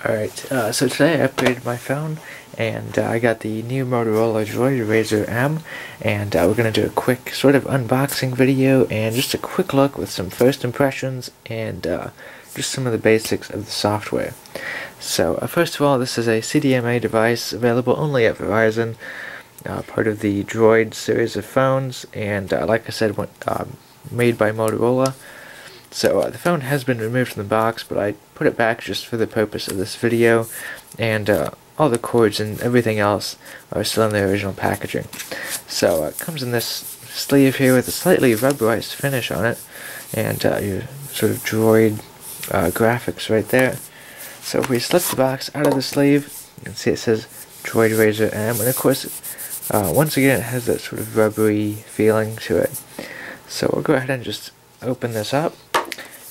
Alright, so today I upgraded my phone, and I got the new Motorola Droid Razr M, and we're going to do a quick sort of unboxing video, and just a quick look with some first impressions, and just some of the basics of the software. So, first of all, this is a CDMA device available only at Verizon, part of the Droid series of phones, and like I said, made by Motorola. So the phone has been removed from the box, but I put it back just for the purpose of this video, and all the cords and everything else are still in the original packaging. So it comes in this sleeve here with a slightly rubberized finish on it, and your sort of droid graphics right there. So if we slip the box out of the sleeve, you can see it says Droid Razr M, and of course, once again, it has that sort of rubbery feeling to it. So we'll go ahead and just open this up.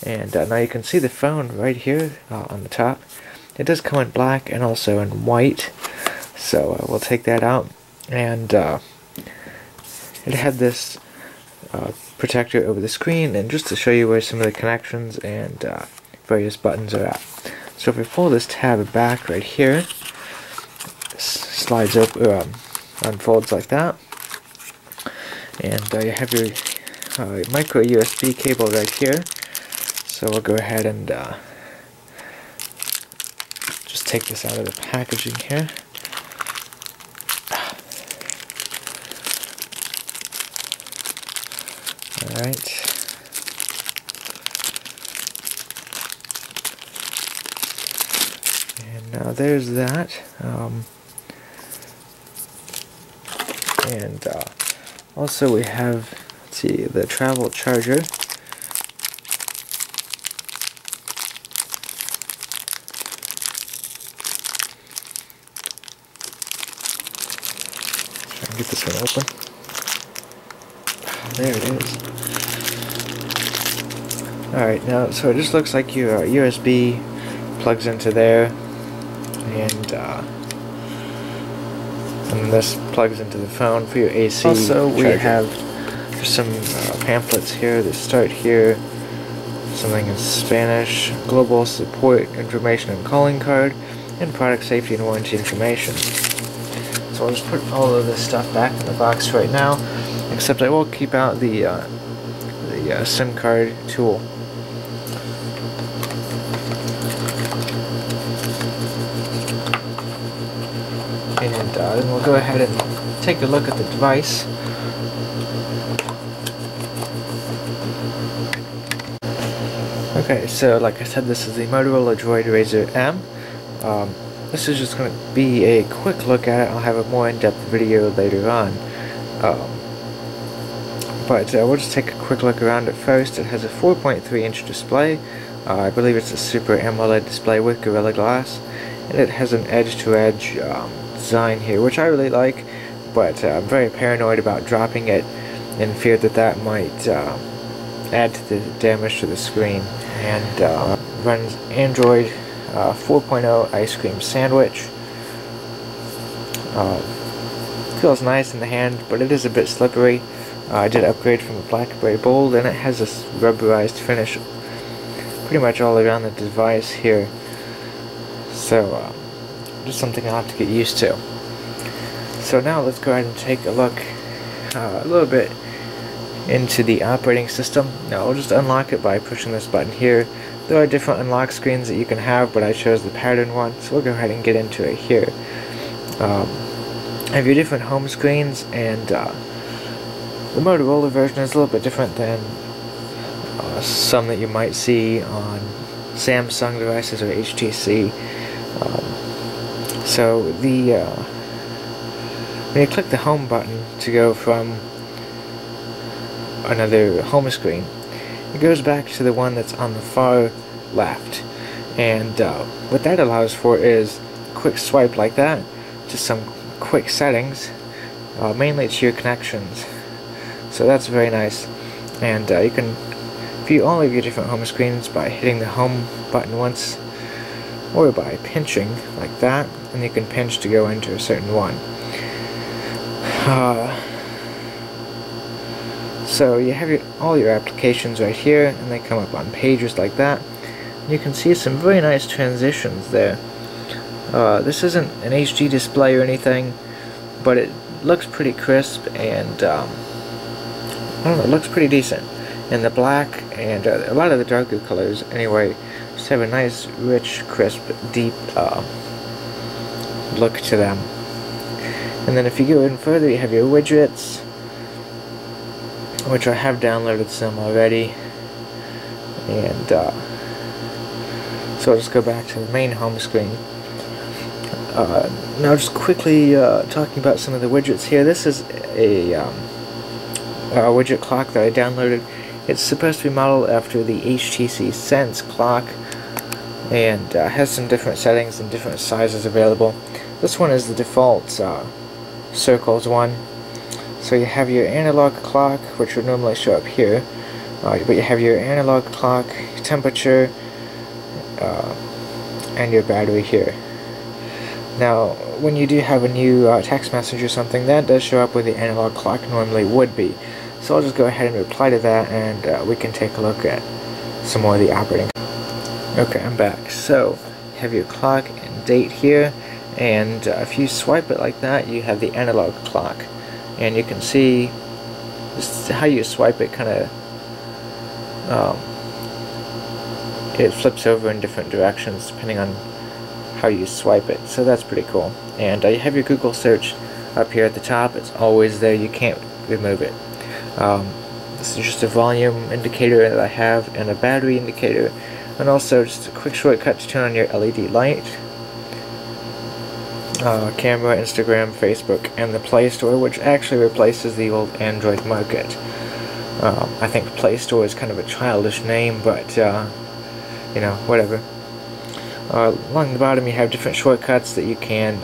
And now you can see the phone right here on the top. It does come in black and also in white, so we'll take that out. And it had this protector over the screen, and just to show you where some of the connections and various buttons are at. So if we pull this tab back right here, this slides up, unfolds like that, and you have your micro USB cable right here. So we'll go ahead and just take this out of the packaging here. Alright. And now there's that. And also we have, let's see, the travel charger. Get this one open. There it is. Alright, now, so it just looks like your USB plugs into there, and then this plugs into the phone for your AC. Also, we have some pamphlets here that start here, something in Spanish, global support information and calling card, and product safety and warranty information. So I'll just put all of this stuff back in the box right now, except I will keep out the SIM card tool. And then we'll go ahead and take a look at the device. Okay, so like I said, this is the Motorola Droid Razr M. This is just going to be a quick look at it. I'll have a more in-depth video later on. But we'll just take a quick look around it first. It has a 4.3-inch display. I believe it's a Super AMOLED display with Gorilla Glass. And it has an edge-to-edge design here, which I really like, but I'm very paranoid about dropping it in fear that that might add to the damage to the screen. And runs Android 4.0 ice cream sandwich. Feels nice in the hand, but it is a bit slippery. I did upgrade from a BlackBerry Bold, and it has this rubberized finish pretty much all around the device here. So just something I'll have to get used to. So now let's go ahead and take a look a little bit into the operating system. Now I'll just unlock it by pushing this button here. There are different unlock screens that you can have, but I chose the pattern one, so we'll go ahead and get into it here. Have your different home screens, and the Motorola version is a little bit different than some that you might see on Samsung devices or HTC. So when you click the home button to go from another home screen, it goes back to the one that's on the far left, and what that allows for is a quick swipe like that to some quick settings, mainly to your connections. So that's very nice, and you can view all of your different home screens by hitting the home button once, or by pinching like that, and you can pinch to go into a certain one. So you have all your applications right here, and they come up on pages like that. And you can see some very nice transitions there. This isn't an HD display or anything, but it looks pretty crisp, and I don't know, it looks pretty decent. And the black and a lot of the darker colors anyway just have a nice, rich, crisp, deep look to them. And then if you go even further, you have your widgets, which I have downloaded some already. And so I'll just go back to the main home screen. Now just quickly talking about some of the widgets here. This is a widget clock that I downloaded. It's supposed to be modeled after the HTC Sense clock, and has some different settings and different sizes available. This one is the default circles one. So you have your analog clock, which would normally show up here, but you have your analog clock, temperature, and your battery here. Now, when you do have a new text message or something, that does show up where the analog clock normally would be. So I'll just go ahead and reply to that, and we can take a look at some more of the operating. Okay, I'm back. So, you have your clock and date here, and if you swipe it like that, you have the analog clock. And you can see just how you swipe it, kind of, it flips over in different directions depending on how you swipe it, so that's pretty cool. And you have your Google search up here at the top. It's always there, you can't remove it. This is just a volume indicator that I have, and a battery indicator, and also just a quick shortcut to turn on your LED light, camera, Instagram, Facebook, and the Play Store, which actually replaces the old Android market. I think Play Store is kind of a childish name, but you know, whatever. Along the bottom you have different shortcuts that you can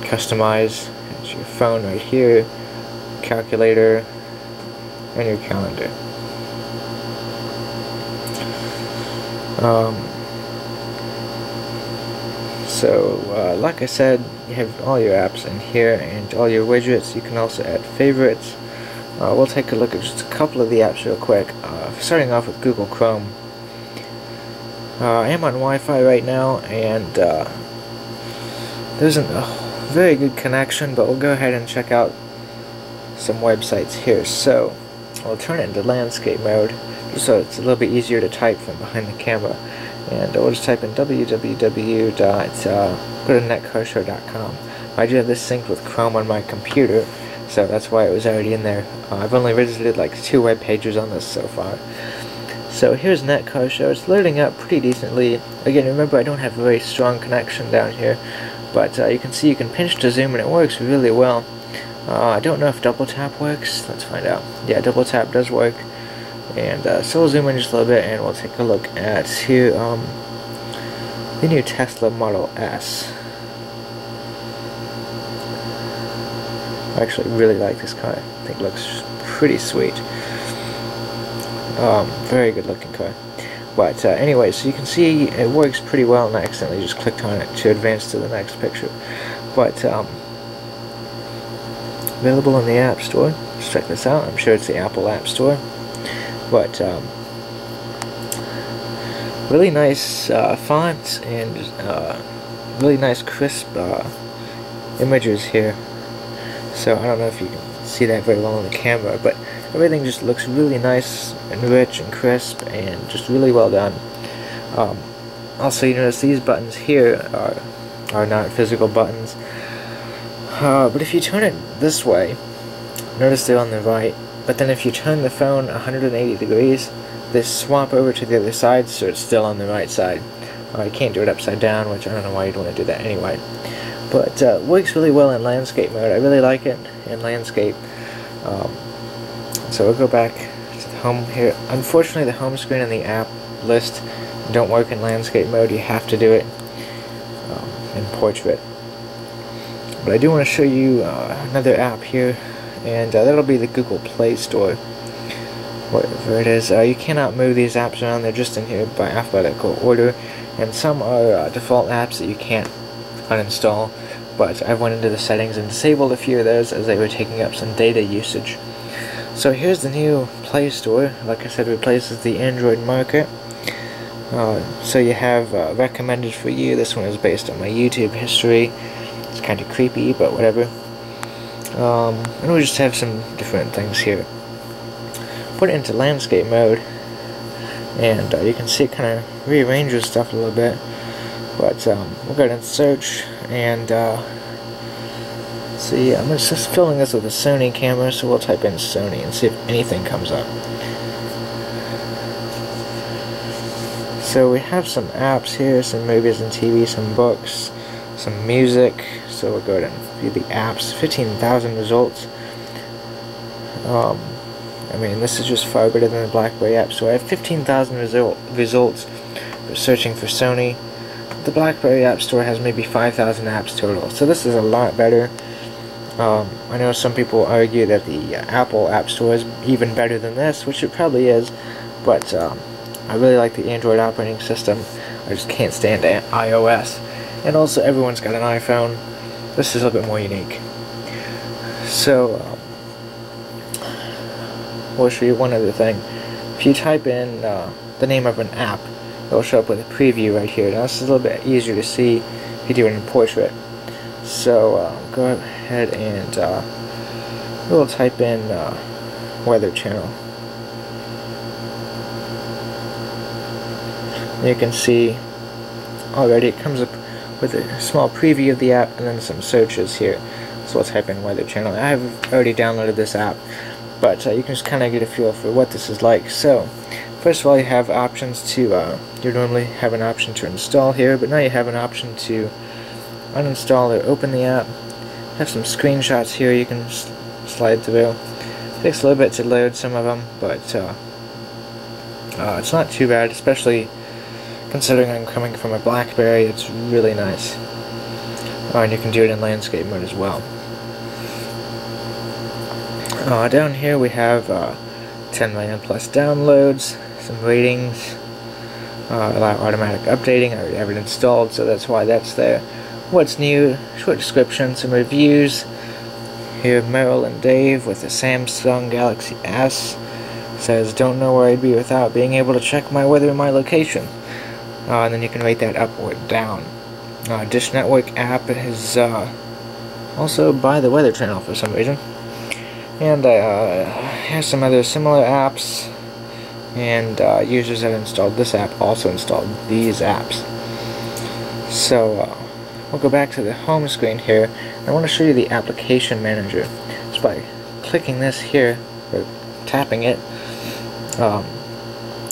customize. It's your phone right here, calculator, and your calendar. Like I said, you have all your apps in here and all your widgets. You can also add favorites. We'll take a look at just a couple of the apps real quick. Starting off with Google Chrome. I am on Wi-Fi right now, and there isn't a very good connection, but we'll go ahead and check out some websites here. So I'll turn it into landscape mode, just so it's a little bit easier to type from behind the camera. And we'll just type in www.netcarshow.com. I do have this synced with Chrome on my computer, so that's why it was already in there. I've only visited like 2 web pages on this so far. So here's Netcar Show. It's loading up pretty decently. Again, remember, I don't have a very strong connection down here, but you can see you can pinch to zoom, and it works really well. I don't know if double tap works. Let's find out. Yeah, double tap does work. And so we'll zoom in just a little bit, and we'll take a look at here, the new Tesla Model S. I actually really like this car. I think it looks pretty sweet. Very good looking car. But anyway, so you can see it works pretty well, and I accidentally just clicked on it to advance to the next picture. But available in the App Store. Let's check this out. I'm sure it's the Apple App Store. But really nice fonts, and really nice crisp images here. So I don't know if you can see that very well on the camera, but everything just looks really nice and rich and crisp and just really well done. Also, you notice these buttons here are not physical buttons, but if you turn it this way, notice they're on the right, but then if you turn the phone 180 degrees, they swap over to the other side, so it's still on the right side. You can't do it upside down, which I don't know why you'd want to do that anyway. But works really well in landscape mode. I really like it in landscape. So we'll go back to the home here. Unfortunately, the home screen and the app list don't work in landscape mode. You have to do it in portrait. But I do want to show you another app here, and that'll be the Google Play Store. Whatever it is. You cannot move these apps around. They're just in here by alphabetical order, and some are default apps that you can't uninstall, but I went into the settings and disabled a few of those as they were taking up some data usage. So here's the new Play Store. Like I said, replaces the Android market. So you have recommended for you. This one is based on my YouTube history. It's kind of creepy, but whatever. And we just have some different things here. Put it into landscape mode, and you can see it kind of rearranges stuff a little bit. But we'll go ahead and search, and see, I'm just filling this with a Sony camera, so we'll type in Sony and see if anything comes up. So we have some apps here, some movies and TV, some books, some music. So we'll go ahead and view the apps. 15,000 results. I mean, this is just far better than the BlackBerry app. So I have 15,000 results for searching for Sony. The BlackBerry App Store has maybe 5,000 apps total. So this is a lot better. I know some people argue that the Apple App Store is even better than this, which it probably is. But I really like the Android operating system. I just can't stand iOS. And also, everyone's got an iPhone. This is a little bit more unique. So, we'll show you one other thing. If you type in the name of an app, it'll show up with a preview right here. Now, this is a little bit easier to see if you do it in portrait. So, go ahead and we'll type in Weather Channel. You can see already it comes up with a small preview of the app and then some searches here. So we'll type in Weather Channel. I've already downloaded this app, but you can just kind of get a feel for what this is like. So first of all, you have options to you normally have an option to install here, but now you have an option to uninstall or open the app. Have some screenshots here you can slide through. It takes a little bit to load some of them, but it's not too bad, especially considering I'm coming from a BlackBerry. It's really nice. And you can do it in landscape mode as well. Down here we have 10 million plus downloads, some ratings, allow automatic updating. I already have it installed, so that's why that's there. What's new, short description, some reviews. Here Merrill and Dave with the Samsung Galaxy S says, don't know where I'd be without being able to check my weather and my location. And then you can rate that up or down. Dish Network app is also by the Weather Channel for some reason. And here's some other similar apps. And users that installed this app also installed these apps. So we'll go back to the home screen here. I want to show you the application manager. Just by clicking this here, or tapping it,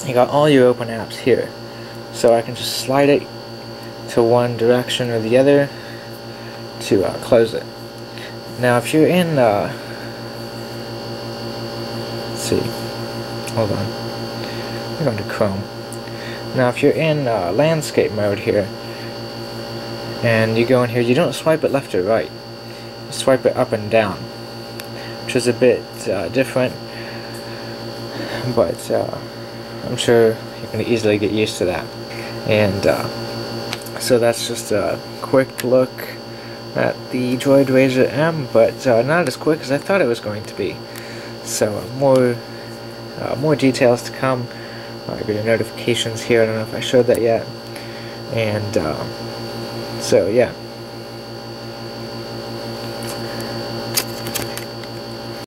you got all your open apps here. So I can just slide it to one direction or the other to close it. Now if you're in, let's see, hold on, I'm going to Chrome. Now if you're in landscape mode here, and you go in here, you don't swipe it left or right, you swipe it up and down, which is a bit different, but I'm sure you can easily get used to that. And so that's just a quick look at the Droid Razr M, but not as quick as I thought it was going to be. So more details to come. I got notifications here. I don't know if I showed that yet. And so yeah.